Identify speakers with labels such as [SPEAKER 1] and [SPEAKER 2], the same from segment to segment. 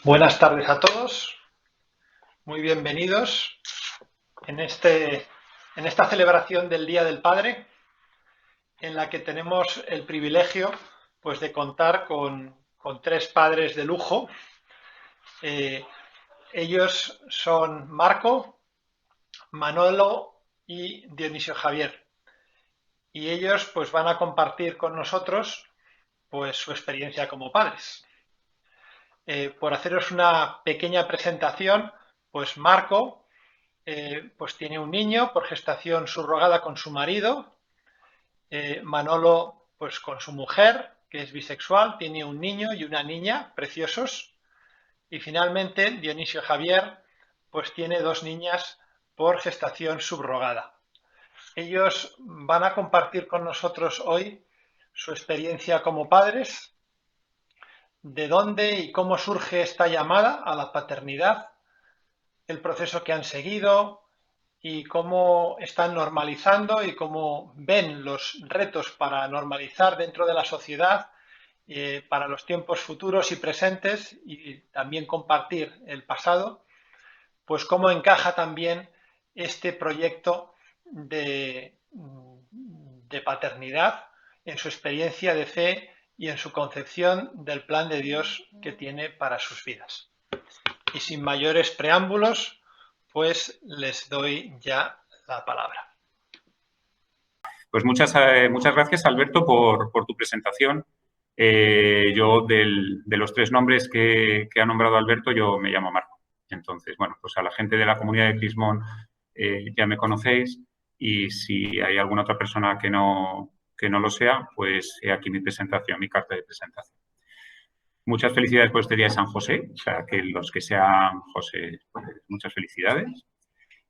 [SPEAKER 1] Buenas tardes a todos, muy bienvenidos en esta celebración del Día del Padre, en la que tenemos el privilegio pues, de contar con tres padres de lujo. Eh, Ellos son Marco, Manolo y Dionisio Javier. Y ellos pues, van a compartir con nosotros pues, su experiencia como padres. Por haceros una pequeña presentación, pues Marco pues tiene un niño por gestación subrogada con su marido. Manolo, pues con su mujer, que es bisexual, tiene un niño y una niña preciosos. Y finalmente, Dionisio Javier, pues tiene dos niñas por gestación subrogada. Ellos van a compartir con nosotros hoy su experiencia como padres, de dónde y cómo surge esta llamada a la paternidad, el proceso que han seguido, y cómo están normalizando y cómo ven los retos para normalizar dentro de la sociedad para los tiempos futuros y presentes, y también compartir el pasado, pues cómo encaja también este proyecto de paternidad en su experiencia de fe y en su concepción del plan de Dios que tiene para sus vidas. Y sin mayores preámbulos, pues les doy ya la palabra.
[SPEAKER 2] Pues muchas gracias, Alberto, por tu presentación. Yo, de los tres nombres que ha nombrado Alberto, yo me llamo Marco. Entonces, bueno, pues a la gente de la comunidad de Crismón ya me conocéis, y si hay alguna otra persona que no lo sea, pues he aquí mi presentación, mi carta de presentación. Muchas felicidades por este día de San José, o sea, que los que sean José, pues muchas felicidades.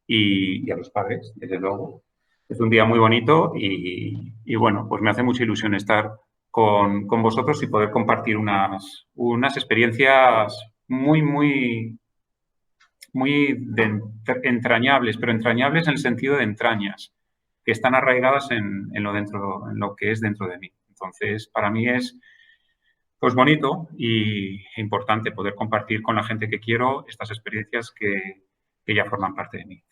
[SPEAKER 2] Y a los padres, desde luego. Es un día muy bonito y bueno, pues me hace mucha ilusión estar con vosotros y poder compartir unas experiencias muy entrañables, pero entrañables en el sentido de entrañas, que están arraigadas en lo que es dentro de mí. Entonces, para mí es pues bonito e importante poder compartir con la gente que quiero estas experiencias que ya forman parte de mí.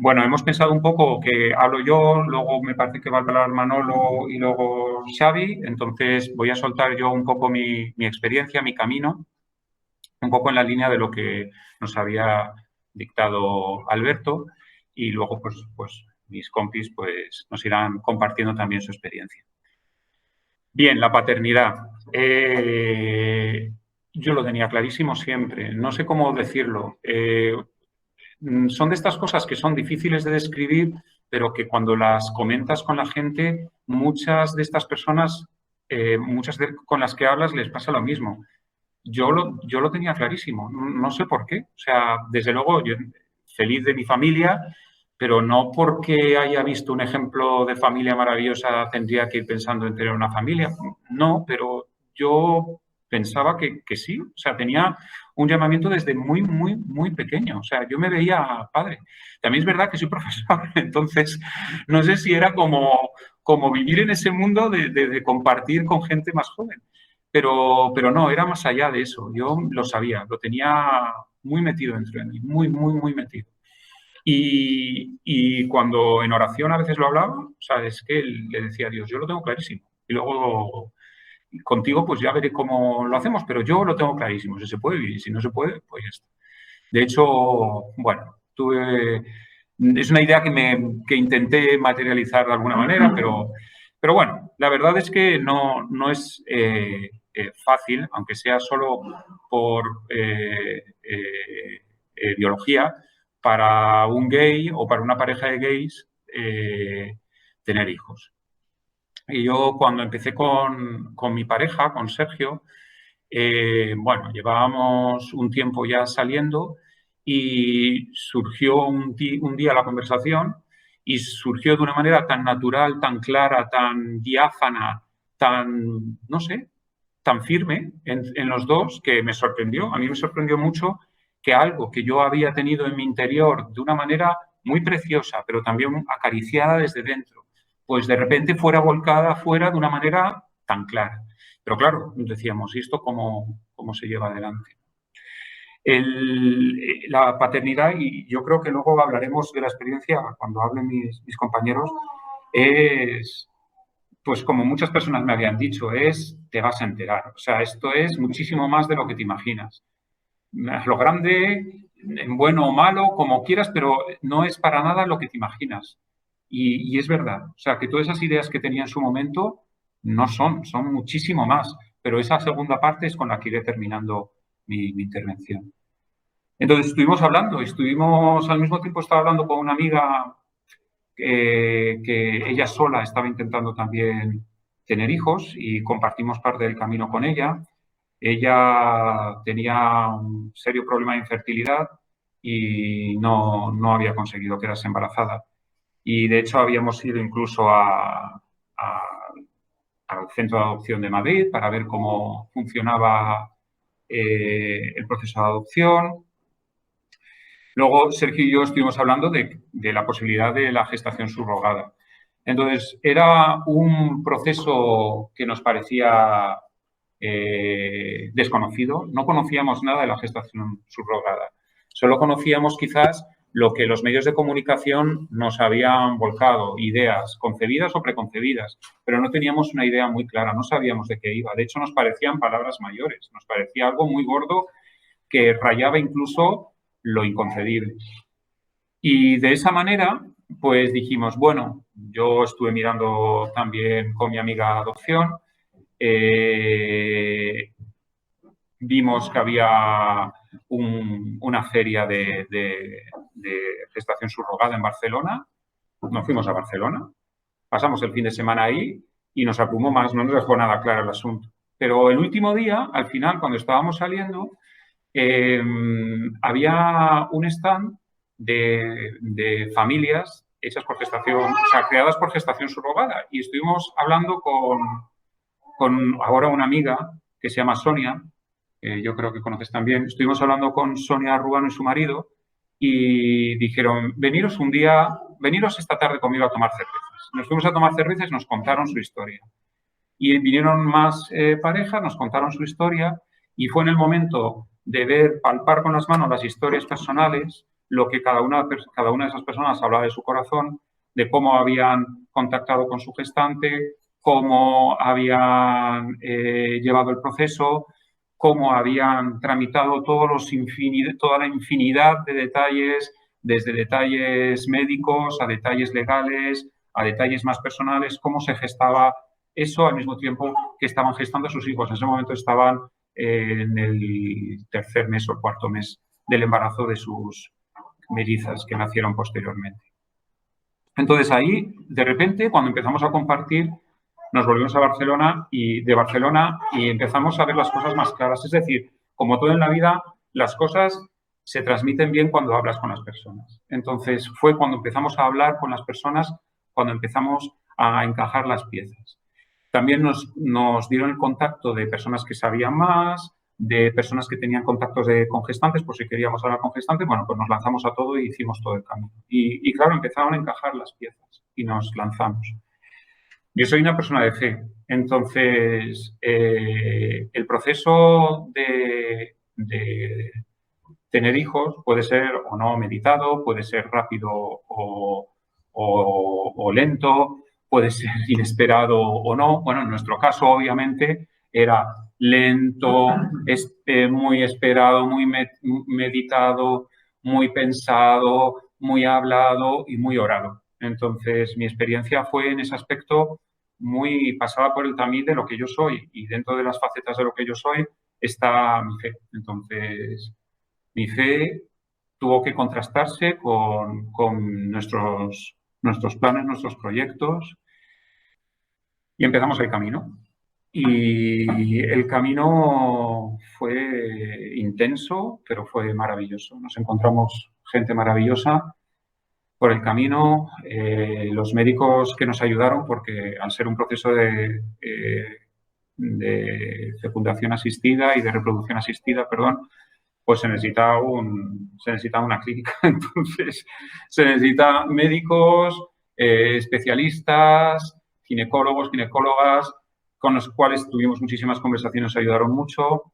[SPEAKER 2] Bueno, hemos pensado un poco que hablo yo, luego me parece que va a hablar Manolo y luego Xavi. Entonces voy a soltar yo un poco mi experiencia, mi camino, un poco en la línea de lo que nos había dictado Alberto, y luego pues mis compis pues nos irán compartiendo también su experiencia. Bien, la paternidad. Yo lo tenía clarísimo siempre, no sé cómo decirlo. Son de estas cosas que son difíciles de describir, pero que cuando las comentas con la gente, muchas de estas personas, con las que hablas, les pasa lo mismo. Yo lo tenía clarísimo, no sé por qué. O sea, desde luego, yo feliz de mi familia, pero no porque haya visto un ejemplo de familia maravillosa tendría que ir pensando en tener una familia. No, pero yo pensaba que sí. O sea, tenía un llamamiento desde muy pequeño. O sea, yo me veía padre. También es verdad que soy profesor, entonces no sé si era como vivir en ese mundo de compartir con gente más joven. Pero no, era más allá de eso. Yo lo sabía, lo tenía muy metido dentro de mí, muy metido. Y cuando en oración a veces lo hablaba, o sea, es que le decía a Dios, yo lo tengo clarísimo. Y luego contigo pues ya veré cómo lo hacemos, pero yo lo tengo clarísimo. Si se puede vivir, si no se puede, pues ya está. De hecho, bueno, es una idea que intenté materializar de alguna manera, pero bueno, la verdad es que no es fácil, aunque sea solo por biología, para un gay o para una pareja de gays tener hijos. Y yo cuando empecé con mi pareja, con Sergio, bueno, llevábamos un tiempo ya saliendo y surgió un día la conversación, y surgió de una manera tan natural, tan clara, tan diáfana, tan, no sé, tan firme en los dos, que me sorprendió. A mí me sorprendió mucho que algo que yo había tenido en mi interior de una manera muy preciosa, pero también acariciada desde dentro, pues de repente fuera volcada afuera de una manera tan clara. Pero claro, decíamos, ¿y esto cómo se lleva adelante? La paternidad, y yo creo que luego hablaremos de la experiencia cuando hablen mis compañeros, es, pues como muchas personas me habían dicho, te vas a enterar. O sea, esto es muchísimo más de lo que te imaginas. Lo grande, en bueno o malo, como quieras, pero no es para nada lo que te imaginas. Y es verdad. O sea, que todas esas ideas que tenía en su momento no son muchísimo más. Pero esa segunda parte es con la que iré terminando mi intervención. Entonces estuvimos al mismo tiempo, estaba hablando con una amiga que ella sola estaba intentando también tener hijos y compartimos parte del camino con ella. Ella tenía un serio problema de infertilidad y no había conseguido quedarse embarazada. Y de hecho habíamos ido incluso al centro de adopción de Madrid para ver cómo funcionaba el proceso de adopción. Luego, Sergio y yo estuvimos hablando de la posibilidad de la gestación subrogada. Entonces, era un proceso que nos parecía desconocido. No conocíamos nada de la gestación subrogada. Solo conocíamos quizás lo que los medios de comunicación nos habían volcado, ideas concebidas o preconcebidas, pero no teníamos una idea muy clara, no sabíamos de qué iba. De hecho, nos parecían palabras mayores, nos parecía algo muy gordo que rayaba incluso lo inconcebible. Y de esa manera, pues dijimos, bueno, yo estuve mirando también con mi amiga adopción, vimos que había una feria de gestación subrogada en Barcelona, nos fuimos a Barcelona, pasamos el fin de semana ahí y nos abrumó más, no nos dejó nada claro el asunto. Pero el último día, al final, cuando estábamos saliendo, había un stand de familias hechas por gestación, o sea, creadas por gestación subrogada. Y estuvimos hablando con ahora una amiga que se llama Sonia, yo creo que conoces también. Estuvimos hablando con Sonia Rubano y su marido y dijeron, veniros esta tarde conmigo a tomar cervezas. Nos fuimos a tomar cervezas y nos contaron su historia. Y vinieron más parejas, nos contaron su historia y fue en el momento de ver, palpar con las manos las historias personales, lo que cada una de esas personas hablaba de su corazón, de cómo habían contactado con su gestante, cómo habían llevado el proceso, cómo habían tramitado toda la infinidad de detalles, desde detalles médicos a detalles legales, a detalles más personales, cómo se gestaba eso al mismo tiempo que estaban gestando a sus hijos. En ese momento estaban en el tercer mes o cuarto mes del embarazo de sus mellizas que nacieron posteriormente. Entonces ahí, de repente, cuando empezamos a compartir, nos volvimos a Barcelona y empezamos a ver las cosas más claras. Es decir, como todo en la vida, las cosas se transmiten bien cuando hablas con las personas. Entonces fue cuando empezamos a hablar con las personas, cuando empezamos a encajar las piezas. También nos dieron el contacto de personas que sabían más, de personas que tenían contactos con gestantes, por si queríamos hablar con gestantes, bueno, pues nos lanzamos a todo y hicimos todo el camino. Y claro, empezaron a encajar las piezas y nos lanzamos. Yo soy una persona de fe, entonces el proceso de tener hijos puede ser o no meditado, puede ser rápido o lento, puede ser inesperado o no. Bueno, en nuestro caso, obviamente, era lento, muy esperado, muy meditado, muy pensado, muy hablado y muy orado. Entonces, mi experiencia fue en ese aspecto muy pasada por el tamiz de lo que yo soy y dentro de las facetas de lo que yo soy está mi fe. Entonces, mi fe tuvo que contrastarse con nuestros planes, nuestros proyectos y empezamos el camino. Y el camino fue intenso, pero fue maravilloso. Nos encontramos gente maravillosa por el camino, los médicos que nos ayudaron, porque al ser un proceso de fecundación asistida y de reproducción asistida, perdón, pues se necesita una clínica. Entonces, se necesita médicos, especialistas, ginecólogos, ginecólogas, con los cuales tuvimos muchísimas conversaciones, ayudaron mucho.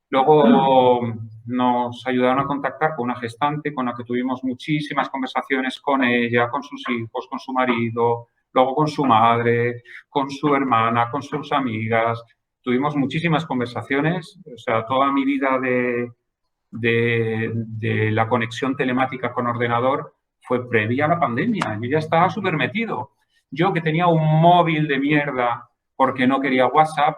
[SPEAKER 2] Luego, nos ayudaron a contactar con una gestante con la que tuvimos muchísimas conversaciones con ella, con sus hijos, con su marido, luego con su madre, con su hermana, con sus amigas. Tuvimos muchísimas conversaciones, o sea, toda mi vida de la conexión telemática con ordenador fue previa a la pandemia. Yo ya estaba súper metido. Yo que tenía un móvil de mierda porque no quería WhatsApp,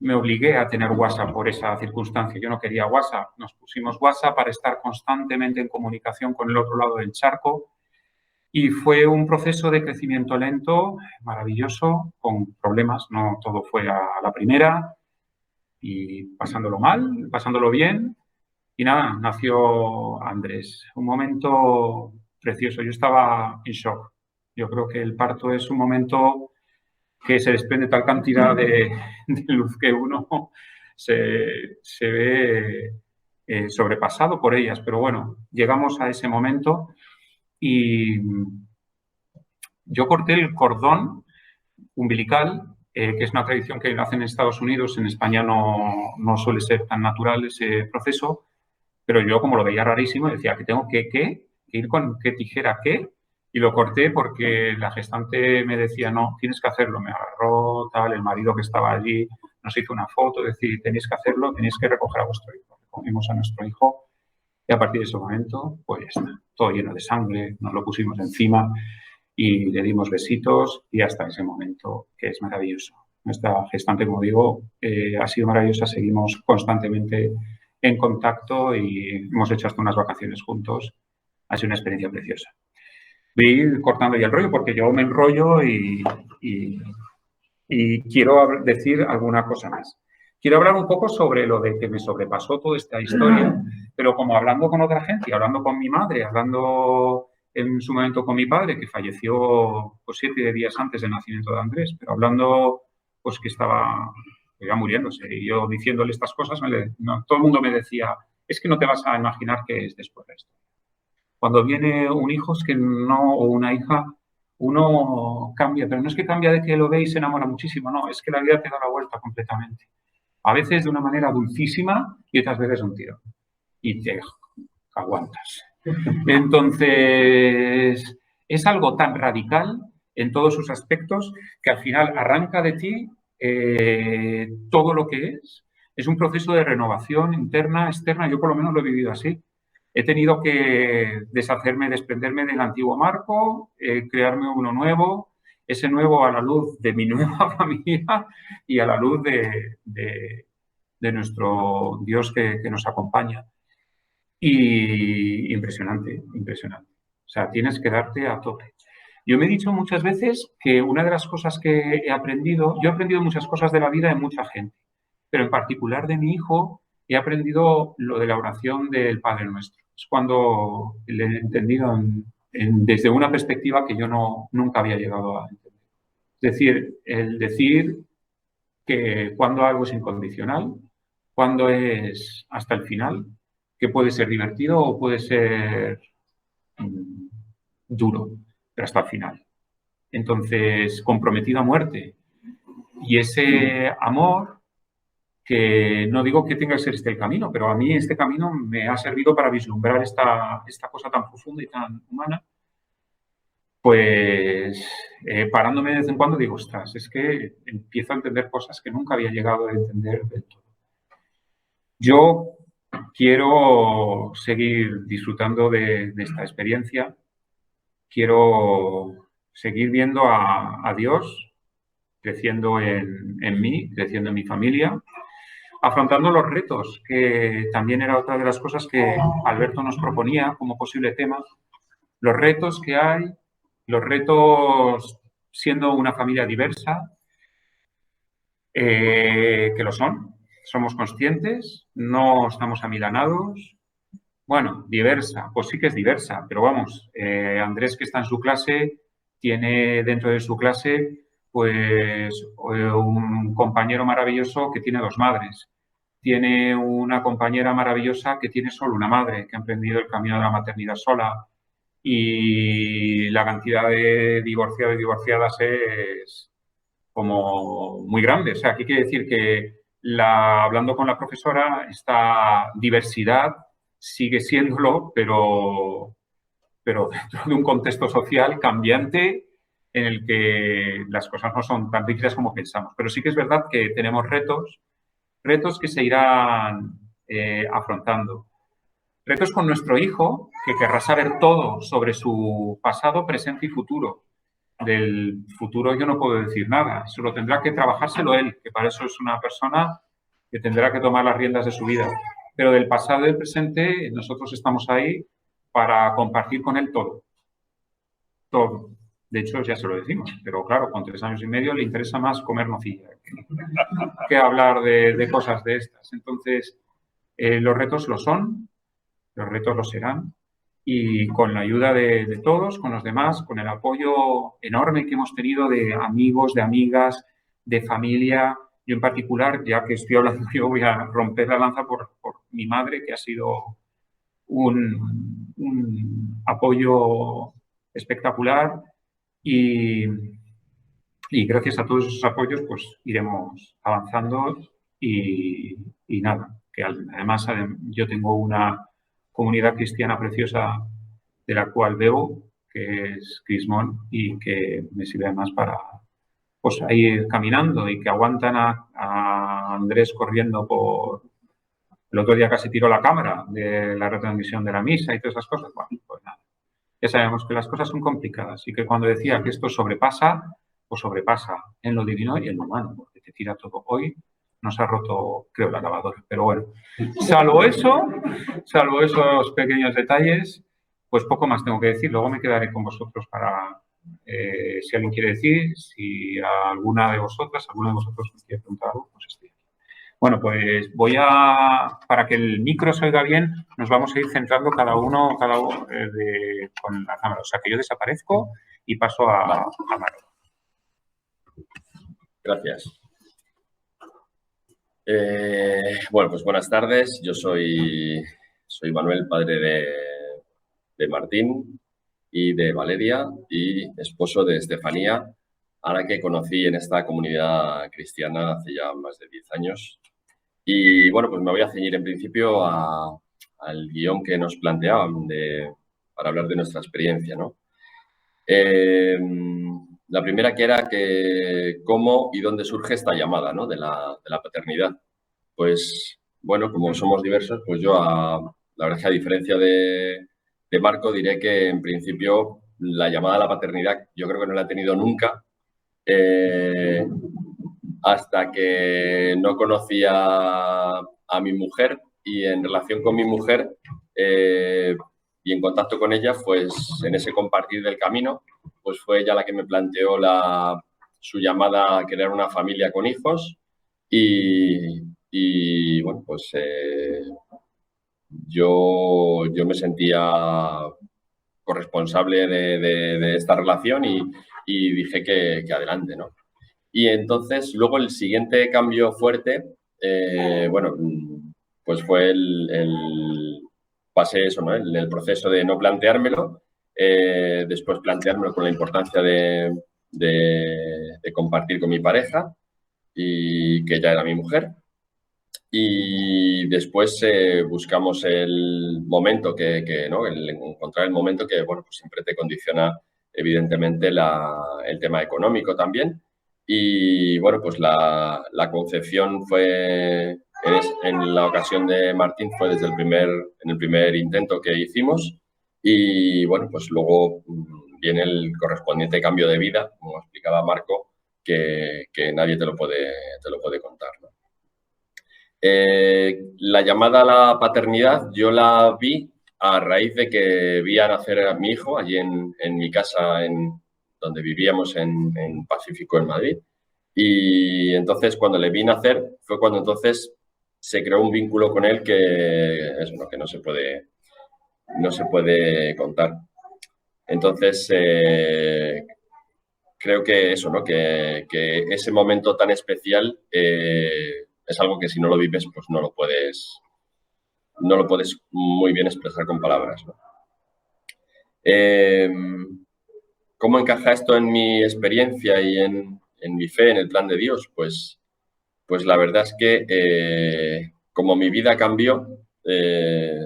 [SPEAKER 2] me obligué a tener WhatsApp por esa circunstancia. Yo no quería WhatsApp. Nos pusimos WhatsApp para estar constantemente en comunicación con el otro lado del charco y fue un proceso de crecimiento lento, maravilloso, con problemas. No todo fue a la primera y pasándolo mal, pasándolo bien. Y nada, nació Andrés. Un momento precioso. Yo estaba en shock. Yo creo que el parto es un momento que se desprende tal cantidad de luz que uno se ve sobrepasado por ellas. Pero bueno, llegamos a ese momento y yo corté el cordón umbilical, que es una tradición que hacen en Estados Unidos. En España no suele ser tan natural ese proceso, pero yo como lo veía rarísimo decía que tengo que ir con qué tijera, qué, y lo corté porque la gestante me decía, no, tienes que hacerlo. Me agarró tal, el marido que estaba allí nos hizo una foto, decir, tenéis que hacerlo, tenéis que recoger a vuestro hijo. Recogimos a nuestro hijo y a partir de ese momento, pues ya está, todo lleno de sangre, nos lo pusimos encima y le dimos besitos y hasta ese momento, que es maravilloso. Nuestra gestante, como digo, ha sido maravillosa, seguimos constantemente en contacto y hemos hecho hasta unas vacaciones juntos. Ha sido una experiencia preciosa. Voy a ir cortando ya el rollo porque yo me enrollo y quiero decir alguna cosa más. Quiero hablar un poco sobre lo de que me sobrepasó toda esta historia, pero como hablando con otra gente, hablando con mi madre, hablando en su momento con mi padre, que falleció pues, 7 días antes del nacimiento de Andrés, pero hablando pues que estaba ya muriéndose y yo diciéndole estas cosas, todo el mundo me decía, es que no te vas a imaginar qué es después de esto. Cuando viene un hijo es que no, o una hija, uno cambia, pero no es que cambia de que lo ve y se enamora muchísimo, no, es que la vida te da la vuelta completamente. A veces de una manera dulcísima y otras veces un tiro. Y te aguantas. Entonces, es algo tan radical en todos sus aspectos que al final arranca de ti todo lo que es. Es un proceso de renovación interna, externa. Yo por lo menos lo he vivido así. He tenido que deshacerme, desprenderme del antiguo marco, crearme uno nuevo, ese nuevo a la luz de mi nueva familia y a la luz de nuestro Dios que nos acompaña. Y impresionante, impresionante. O sea, tienes que darte a tope. Yo me he dicho muchas veces que una de las cosas que he aprendido, yo he aprendido muchas cosas de la vida de mucha gente, pero en particular de mi hijo he aprendido lo de la oración del Padre Nuestro. Es cuando le he entendido desde una perspectiva que yo nunca había llegado a entender. Es decir, el decir que cuando algo es incondicional, cuando es hasta el final, que puede ser divertido o puede ser duro, pero hasta el final. Entonces, comprometido a muerte. Y ese amor, que no digo que tenga que ser este el camino, pero a mí este camino me ha servido para vislumbrar esta cosa tan profunda y tan humana, pues parándome de vez en cuando digo, ostras, es que empiezo a entender cosas que nunca había llegado a entender del todo. Yo quiero seguir disfrutando de esta experiencia, quiero seguir viendo a Dios creciendo en mí, creciendo en mi familia, afrontando los retos, que también era otra de las cosas que Alberto nos proponía como posible tema, los retos que hay, los retos siendo una familia diversa, que lo son, somos conscientes, no estamos amilanados. Bueno, diversa, pues sí que es diversa, pero vamos, Andrés que está en su clase, tiene dentro de su clase pues un compañero maravilloso que tiene 2 madres. Tiene una compañera maravillosa que tiene solo una madre, que ha emprendido el camino de la maternidad sola. Y la cantidad de divorciados y divorciadas es como muy grande. O sea, ¿qué quiere decir? Que hablando con la profesora, esta diversidad sigue siéndolo, pero dentro de un contexto social cambiante en el que las cosas no son tan rígidas como pensamos. Pero sí que es verdad que tenemos retos que se irán afrontando. Retos con nuestro hijo, que querrá saber todo sobre su pasado, presente y futuro. Del futuro yo no puedo decir nada, eso lo tendrá que trabajárselo él, que para eso es una persona que tendrá que tomar las riendas de su vida. Pero del pasado y del presente nosotros estamos ahí para compartir con él todo. Todo. De hecho, ya se lo decimos, pero claro, con 3 años y medio le interesa más comer nocilla que hablar de cosas de estas. Entonces, los retos lo son, los retos lo serán, y con la ayuda de todos, con los demás, con el apoyo enorme que hemos tenido de amigos, de amigas, de familia. Yo en particular, ya que estoy hablando, yo voy a romper la lanza por mi madre, que ha sido un apoyo espectacular, y gracias a todos esos apoyos pues iremos avanzando y nada, que además yo tengo una comunidad cristiana preciosa de la cual veo, que es Crismón, y que me sirve además para pues ir caminando, y que aguantan a Andrés corriendo por... El otro día casi tiró la cámara de la retransmisión de la misa y todas esas cosas. Bueno, pues nada. Ya sabemos que las cosas son complicadas y que cuando decía que esto sobrepasa, pues sobrepasa en lo divino y en lo humano, porque te tira todo. Hoy nos ha roto, creo, la lavadora. Pero bueno, salvo esos pequeños detalles, pues poco más tengo que decir. Luego me quedaré con vosotros para, si alguien quiere decir, si alguno de vosotros me quiere preguntar algo, pues estoy aquí. Bueno, pues para que el micro se oiga bien, nos vamos a ir centrando cada uno con la cámara. O sea, que yo desaparezco y paso a Maro.
[SPEAKER 3] Gracias. Bueno, pues buenas tardes. Yo soy Manuel, padre de Martín y de Valeria, y esposo de Estefanía, a la que conocí en esta comunidad cristiana hace ya más de 10 años. Y bueno, pues me voy a ceñir en principio al guión que nos planteaban para hablar de nuestra experiencia, ¿no? La primera, que era cómo y dónde surge esta llamada, ¿no?, de la paternidad. Pues bueno, como somos diversos, pues yo, la verdad es que a diferencia de Marco, diré que en principio la llamada a la paternidad yo creo que no la he tenido nunca, hasta que no conocía a mi mujer, y en relación con mi mujer y en contacto con ella, pues en ese compartir del camino, pues fue ella la que me planteó su llamada a crear una familia con hijos, y bueno, pues yo me sentía corresponsable de esta relación, y dije que adelante, ¿no? Y entonces, luego el siguiente cambio fuerte, bueno, pues fue pasé eso, ¿no?, el proceso de no planteármelo, después planteármelo con la importancia de compartir con mi pareja, y que ella era mi mujer. Y después buscamos el momento ¿no?, el encontrar el momento que, bueno, pues siempre te condiciona, evidentemente, el tema económico también. Y bueno, pues la concepción fue, en la ocasión de Martín, fue en el primer intento que hicimos. Y bueno, pues luego viene el correspondiente cambio de vida, como explicaba Marco, que nadie te lo puede contar, ¿no? La llamada a la paternidad yo la vi a raíz de que vi a nacer a mi hijo allí en mi casa, donde vivíamos en Pacífico, en Madrid. Y entonces, cuando le vi nacer, fue cuando entonces se creó un vínculo con él que es lo que no se puede contar. Entonces, creo que eso, ¿no?, que ese momento tan especial es algo que si no lo vives, pues no lo puedes muy bien expresar con palabras, ¿no? ¿Cómo encaja esto en mi experiencia y en mi fe, en el plan de Dios? Pues Pues la verdad es que como mi vida cambió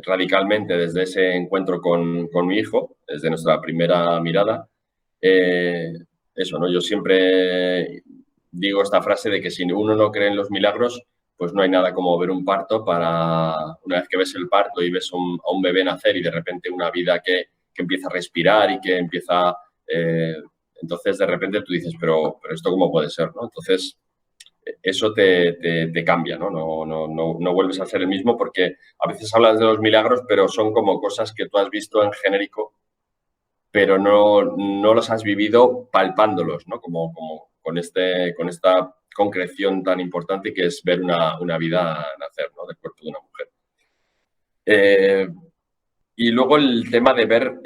[SPEAKER 3] radicalmente desde ese encuentro con mi hijo, desde nuestra primera mirada, eso, ¿no? Yo siempre digo esta frase de que si uno no cree en los milagros, pues no hay nada como ver un parto una vez que ves el parto y ves a un bebé nacer y de repente una vida que empieza a respirar y que empieza... entonces de repente tú dices, pero ¿esto cómo puede ser, no? Entonces eso te cambia, ¿no? No vuelves a ser el mismo porque a veces hablas de los milagros, pero son como cosas que tú has visto en genérico, pero no los has vivido palpándolos, ¿no? Como con esta concreción tan importante que es ver una vida nacer, ¿no? Del cuerpo de una mujer. Y luego el tema de ver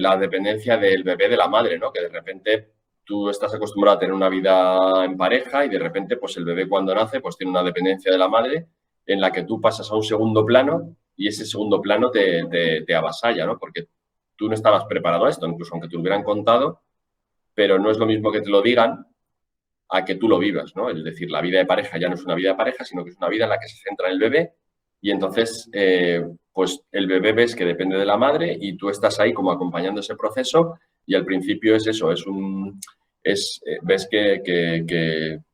[SPEAKER 3] la dependencia del bebé de la madre, ¿no? Que de repente tú estás acostumbrado a tener una vida en pareja y de repente pues el bebé cuando nace pues tiene una dependencia de la madre en la que tú pasas a un segundo plano y ese segundo plano te avasalla, ¿no? Porque tú no estabas preparado a esto, incluso aunque te lo hubieran contado, pero no es lo mismo que te lo digan a que tú lo vivas, ¿no? Es decir, la vida de pareja ya no es una vida de pareja, sino que es una vida en la que se centra en el bebé y entonces, pues el bebé ves que depende de la madre y tú estás ahí como acompañando ese proceso y al principio es eso, ves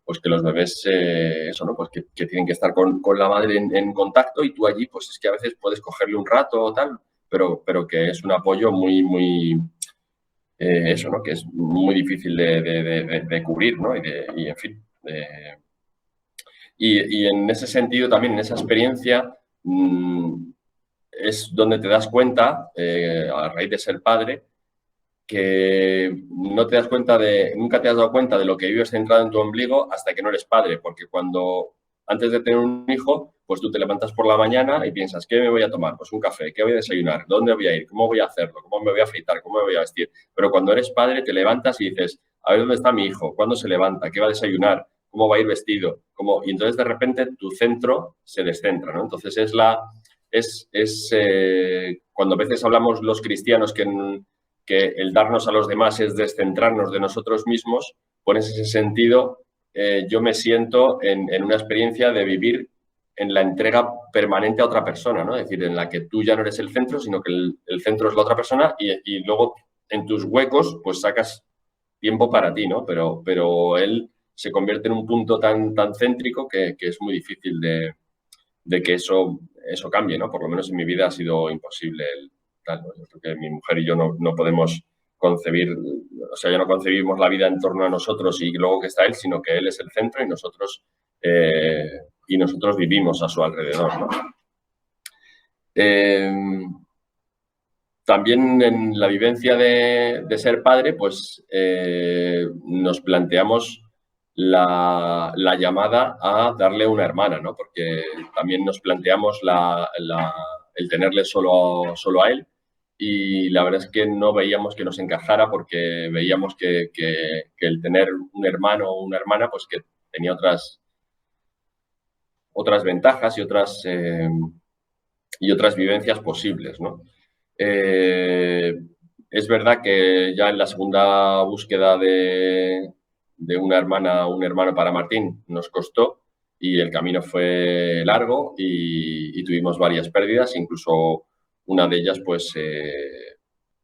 [SPEAKER 3] pues que los bebés, eso, ¿no? Pues que tienen que estar con la madre en contacto y tú allí, pues es que a veces puedes cogerle un rato o tal, pero que es un apoyo muy eso, ¿no? Que es muy difícil de cubrir, ¿no? Y en fin. Y en ese sentido, también en esa experiencia, es donde te das cuenta, a raíz de ser padre, que no te das cuenta nunca te has dado cuenta de lo que vives centrado en tu ombligo hasta que no eres padre, porque antes de tener un hijo, pues tú te levantas por la mañana y piensas, ¿qué me voy a tomar? Pues un café, ¿qué voy a desayunar? ¿Dónde voy a ir? ¿Cómo voy a hacerlo? ¿Cómo me voy a afeitar? ¿Cómo me voy a vestir? Pero cuando eres padre te levantas y dices, a ver dónde está mi hijo, cuándo se levanta, qué va a desayunar, cómo va a ir vestido, y entonces de repente tu centro se descentra, ¿no? Entonces cuando a veces hablamos los cristianos que el darnos a los demás es descentrarnos de nosotros mismos, pues en ese sentido yo me siento en una experiencia de vivir en la entrega permanente a otra persona, ¿no? Es decir, en la que tú ya no eres el centro, sino que el centro es la otra persona y luego en tus huecos pues sacas tiempo para ti, ¿no? Pero él se convierte en un punto tan céntrico que es muy difícil de que eso cambie, ¿no? Por lo menos en mi vida ha sido imposible tal, ¿no? Yo creo que mi mujer y yo no podemos concebir, o sea, ya no concebimos la vida en torno a nosotros y luego que está él, sino que él es el centro y nosotros vivimos a su alrededor, ¿no? También en la vivencia de ser padre, pues nos planteamos la llamada a darle una hermana, ¿no? Porque también nos planteamos el tenerle solo a él y la verdad es que no veíamos que nos encajara porque veíamos que el tener un hermano o una hermana, pues que tenía otras ventajas y otras vivencias posibles, ¿no? Es verdad que ya en la segunda búsqueda de una hermana o un hermano para Martín nos costó y el camino fue largo y tuvimos varias pérdidas, incluso una de ellas pues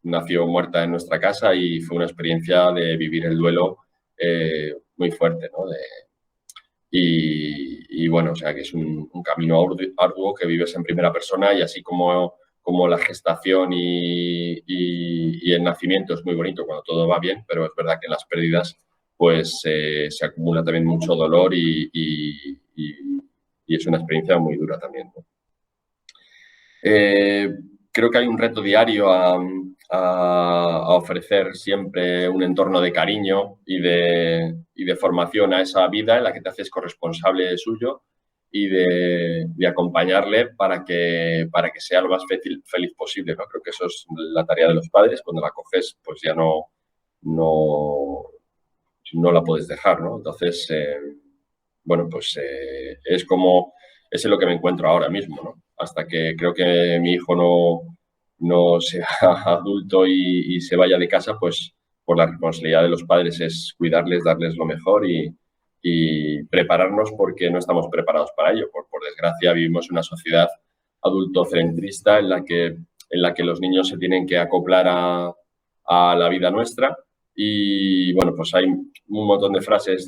[SPEAKER 3] nació muerta en nuestra casa y fue una experiencia de vivir el duelo muy fuerte, ¿no? Y bueno, o sea que es un camino arduo que vives en primera persona y así como la gestación y el nacimiento es muy bonito cuando todo va bien, pero es verdad que en las pérdidas pues se acumula también mucho dolor y es una experiencia muy dura también, ¿no? Creo que hay un reto diario a ofrecer siempre un entorno de cariño y de formación a esa vida en la que te haces corresponsable suyo y de acompañarle para que sea lo más feliz posible, ¿no? Creo que eso es la tarea de los padres. Cuando la coges, pues ya no la puedes dejar, ¿no? Entonces, bueno, pues es en lo que me encuentro ahora mismo, ¿no? Hasta que creo que mi hijo no sea adulto y se vaya de casa, pues la responsabilidad de los padres es cuidarles, darles lo mejor y y prepararnos porque no estamos preparados para ello. Por desgracia, vivimos en una sociedad adultocentrista en la que los niños se tienen que acoplar a la vida nuestra. Y bueno, pues hay un montón de frases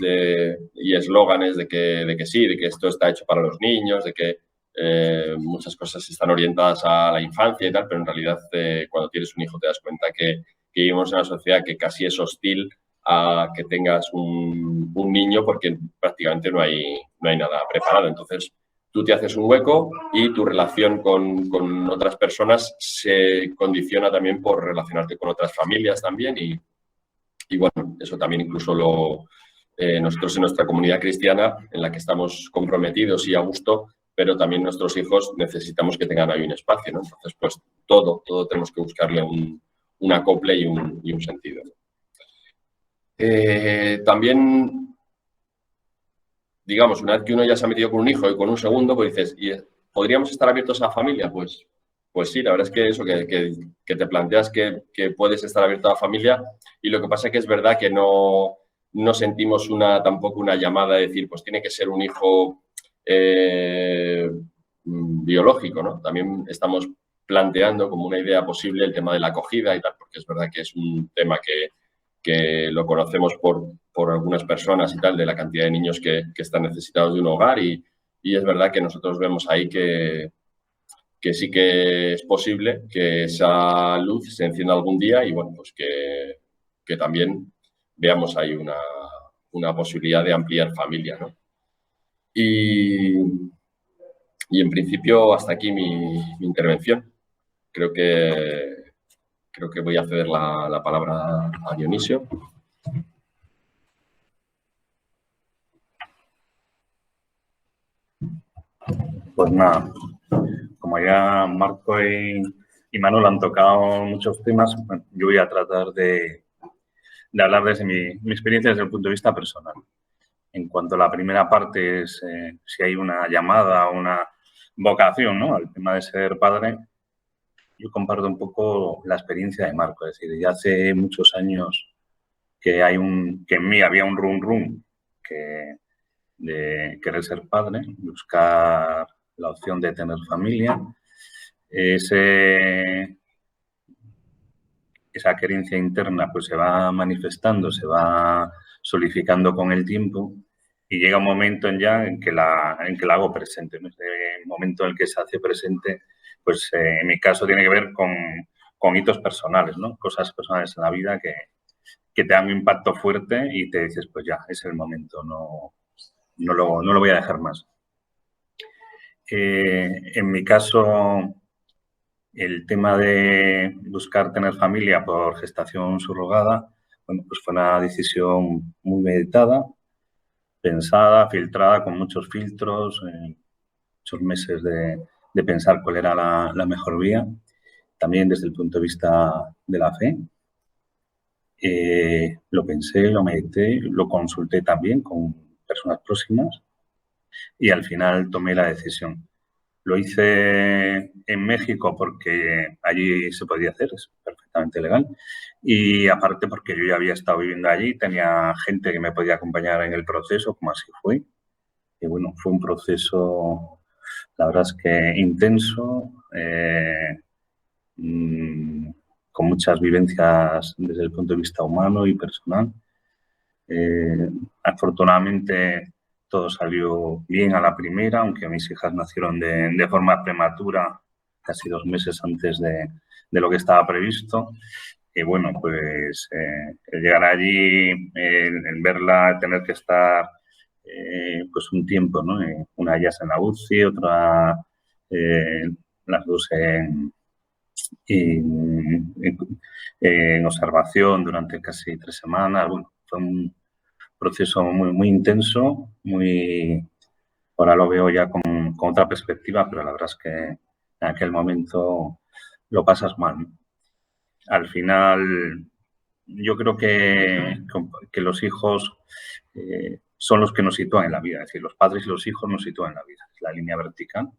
[SPEAKER 3] y eslóganes de que sí, de que esto está hecho para los niños, de que muchas cosas están orientadas a la infancia y tal, pero en realidad cuando tienes un hijo te das cuenta que vivimos en una sociedad que casi es hostil a que tengas un niño porque prácticamente no hay nada preparado. Entonces, tú te haces un hueco y tu relación con otras personas se condiciona también por relacionarte con otras familias también y bueno, eso también incluso nosotros en nuestra comunidad cristiana en la que estamos comprometidos y a gusto, pero también nuestros hijos necesitamos que tengan ahí un espacio, ¿no? Entonces, pues todo tenemos que buscarle un acople y un sentido. También, digamos, una vez que uno ya se ha metido con un hijo y con un segundo, pues dices, ¿podríamos estar abiertos a la familia? Pues sí, la verdad es que eso, que te planteas que puedes estar abierto a la familia y lo que pasa es que es verdad que no sentimos tampoco una llamada de decir, pues tiene que ser un hijo biológico, ¿no? También estamos planteando como una idea posible el tema de la acogida y tal, porque es verdad que es un tema que lo conocemos por algunas personas y tal, de la cantidad de niños que están necesitados de un hogar y es verdad que nosotros vemos ahí que sí que es posible que esa luz se encienda algún día y bueno, pues que también veamos ahí una posibilidad de ampliar familia, ¿no? Y en principio hasta aquí mi intervención. Creo que voy a ceder la palabra a Dionisio.
[SPEAKER 4] Pues nada, como ya Marco y Manuel han tocado muchos temas, yo voy a tratar de hablar desde mi experiencia desde el punto de vista personal. En cuanto a la primera parte es si hay una llamada o una vocación, ¿no?, al tema de ser padre, yo comparto un poco la experiencia de Marco. Es decir, ya hace muchos años que en mí había un rum de querer ser padre, buscar la opción de tener familia. Esa querencia interna pues se va manifestando, se va solidificando con el tiempo y llega un momento en que la hago presente. En ese momento en el que se hace presente, pues en mi caso tiene que ver con hitos personales, ¿no? Cosas personales en la vida que te dan un impacto fuerte y te dices, pues ya, es el momento, no lo voy a dejar más. En mi caso, el tema de buscar tener familia por gestación subrogada, bueno, pues fue una decisión muy meditada, pensada, filtrada, con muchos filtros, muchos meses de pensar cuál era la mejor vía, también desde el punto de vista de la fe. Lo pensé, lo medité, lo consulté también con personas próximas y al final tomé la decisión. Lo hice en México porque allí se podía hacer, es perfectamente legal. Y aparte porque yo ya había estado viviendo allí, tenía gente que me podía acompañar en el proceso, como así fue. Y bueno, fue un proceso, la verdad es que intenso, con muchas vivencias desde el punto de vista humano y personal. Afortunadamente todo salió bien a la primera, aunque mis hijas nacieron de forma prematura, casi 2 meses antes de lo que estaba previsto. Y bueno, pues el llegar allí, el verla, tener que estar pues un tiempo, ¿no? Una ya en la UCI, otra las dos en observación durante casi 3 semanas. Bueno, fue un proceso muy intenso, ahora lo veo ya con otra perspectiva, pero la verdad es que en aquel momento lo pasas mal, ¿no? Al final, yo creo que los hijos son los que nos sitúan en la vida, es decir, los padres y los hijos nos sitúan en la vida, es la línea vertical.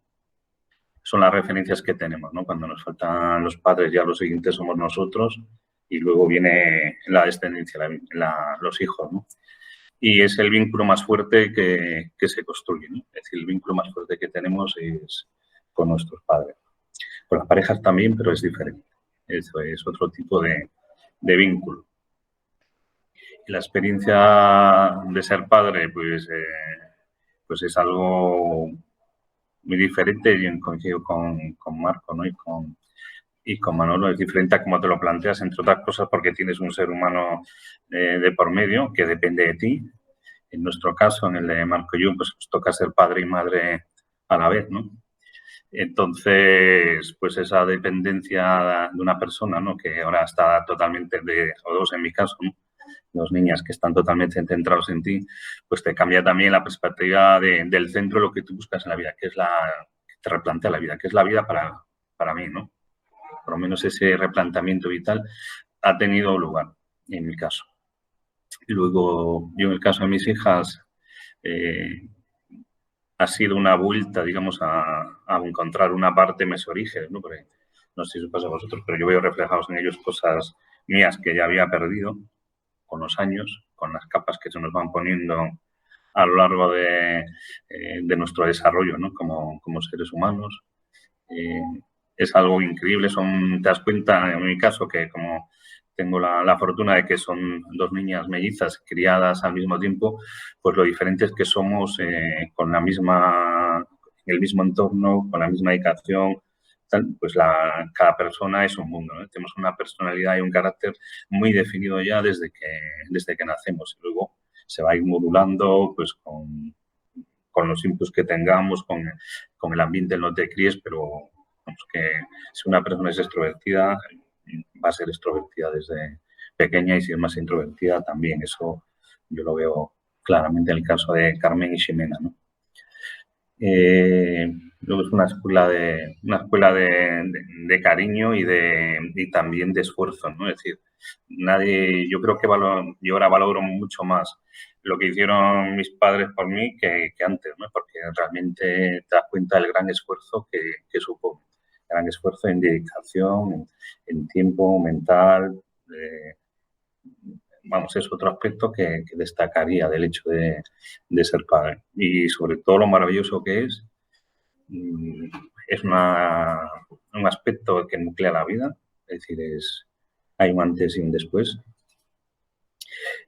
[SPEAKER 4] Son las referencias que tenemos, ¿no? Cuando nos faltan los padres, ya los siguientes somos nosotros y luego viene la descendencia, los hijos, ¿no? y es el vínculo más fuerte que se construye, ¿no? Es decir, el vínculo más fuerte que tenemos es con nuestros padres. Con las parejas también, pero es diferente. Eso es otro tipo de vínculo. Y la experiencia de ser padre, pues es algo muy diferente, y coincido con Marco, ¿no? y con Manolo, es diferente a cómo te lo planteas, entre otras cosas porque tienes un ser humano de por medio que depende de ti. En nuestro caso, en el de Marco y yo, pues nos toca ser padre y madre a la vez, ¿no? Entonces, pues esa dependencia de una persona, ¿no? Que ahora está totalmente, o dos en mi caso, ¿no? Dos niñas que están totalmente centrados en ti, pues te cambia también la perspectiva del centro de lo que tú buscas en la vida, que te replantea la vida, que es la vida para mí, ¿no? Por lo menos ese replanteamiento vital ha tenido lugar en mi caso. Y luego, yo en el caso de mis hijas, ha sido una vuelta, digamos, a encontrar una parte mesorígena, ¿no? Porque no sé si os pasa a vosotros, pero yo veo reflejados en ellos cosas mías que ya había perdido con los años, con las capas que se nos van poniendo a lo largo de nuestro desarrollo, ¿no? Como seres humanos. Es algo increíble, te das cuenta, en mi caso, que como tengo la fortuna de que son dos niñas mellizas criadas al mismo tiempo, pues lo diferente es que somos con en el mismo entorno, con la misma dedicación, pues cada persona es un mundo, ¿no? Tenemos una personalidad y un carácter muy definido ya desde que nacemos. Y luego se va a ir modulando pues con los inputs que tengamos, con el ambiente en el que te críes, pero vamos, que si una persona es extrovertida, va a ser extrovertida desde pequeña, y si es más introvertida también. Eso yo lo veo claramente en el caso de Carmen y Ximena, ¿no? Luego es una escuela de cariño y también de esfuerzo, ¿no? Es decir, yo creo que yo ahora valoro mucho más lo que hicieron mis padres por mí que antes, ¿no? Porque realmente te das cuenta del gran esfuerzo que supone. Gran esfuerzo en dedicación, en tiempo mental. Vamos, es otro aspecto que destacaría del hecho de ser padre. Y sobre todo lo maravilloso que es un aspecto que nuclea la vida. Es decir, hay un antes y un después.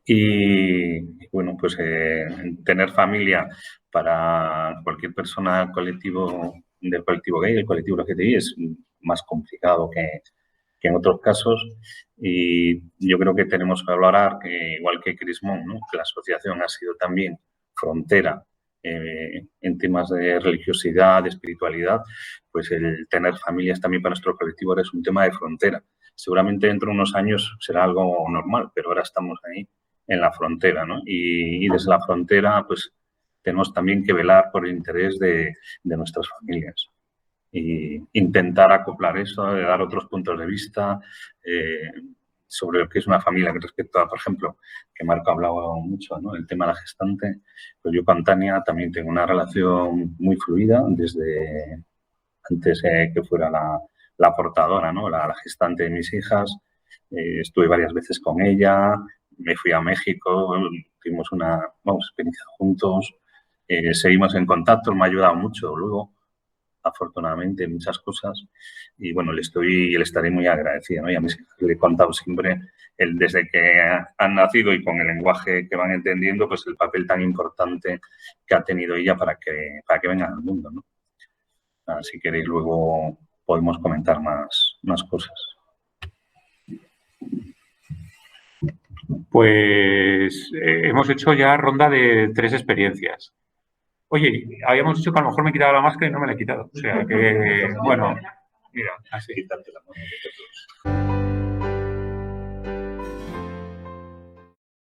[SPEAKER 4] Y bueno, pues tener familia para cualquier persona del colectivo gay, el colectivo LGTBI, es más complicado que en otros casos, y yo creo que tenemos que valorar que, igual que Crismón, ¿no? Que la asociación ha sido también frontera en temas de religiosidad, de espiritualidad, pues el tener familias también para nuestro colectivo es un tema de frontera. Seguramente dentro de unos años será algo normal, pero ahora estamos ahí en la frontera, ¿no? Y desde la frontera, pues tenemos también que velar por el interés de nuestras familias y intentar acoplar eso, dar otros puntos de vista sobre lo que es una familia respecto a, por ejemplo, que Marco ha hablado mucho, ¿no? El tema de la gestante. Pues yo con Tania también tengo una relación muy fluida desde antes que fuera la portadora, ¿no? La gestante de mis hijas. Estuve varias veces con ella, me fui a México, tuvimos una experiencia juntos, seguimos en contacto, me ha ayudado mucho luego, afortunadamente, muchas cosas, y bueno, le estaré muy agradecido, ¿no? Y a mis hijas le he contado siempre, desde que han nacido y con el lenguaje que van entendiendo, pues el papel tan importante que ha tenido ella para que vengan al mundo, ¿no? Si queréis, luego podemos comentar más cosas.
[SPEAKER 2] Pues hemos hecho ya ronda de 3 experiencias. Oye, habíamos dicho que a lo mejor me he quitado la máscara y no me la he quitado. O sea que, bueno, mira, así.